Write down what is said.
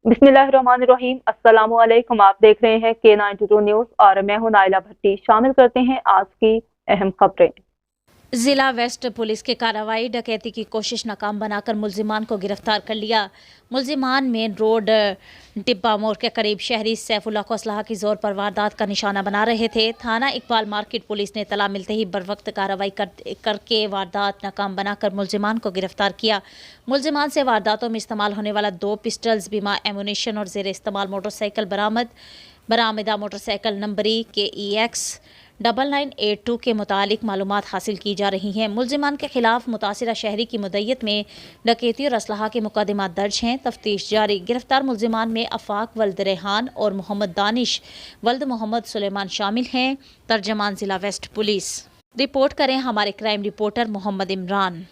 बिस्मिल्लाहिर्रहमानिर्रहीम। अस्सलाम वालेकुम। आप देख रहे हैं K92 न्यूज़ और मैं हूं नाइला भट्टी। शामिल करते हैं आज की अहम खबरें। जिला वेस्ट पुलिस की कार्रवाई, डकैती की कोशिश नाकाम बनाकर मुलजिमान को गिरफ्तार कर लिया। मुलजिमान मेन रोड डिब्बा मोड़ के करीब शहरी सैफुल्लाह को असलहा की जोर पर वारदात का निशाना बना रहे थे। थाना इकबाल मार्केट पुलिस ने तला मिलते ही बरवक्त कार्रवाई करके वारदात नाकाम बनाकर मुलजिमान को गिरफ्तार किया। मुलजिमान से वारदातों में इस्तेमाल होने वाला 2 पिस्टल्स, बीमा एमुनेशन और जेर इस्तेमाल मोटरसाइकिल बरामदा मोटरसाइकिल नंबरी KEX 9982 के मुतालिक मालूमात हासिल की जा रही हैं। मुलजिमान के खिलाफ मुतासिरा शहरी की मुद्दत में डकैती और असलहा के मुकदमात दर्ज हैं। तफ्तीश जारी। गिरफ्तार मुलजिमान में आफाक वल्द रेहान और मोहम्मद दानिश वल्द मोहम्मद सुलेमान शामिल हैं। तर्जमान जिला वेस्ट पुलिस। रिपोर्ट करें हमारे क्राइम रिपोर्टर मोहम्मद इमरान।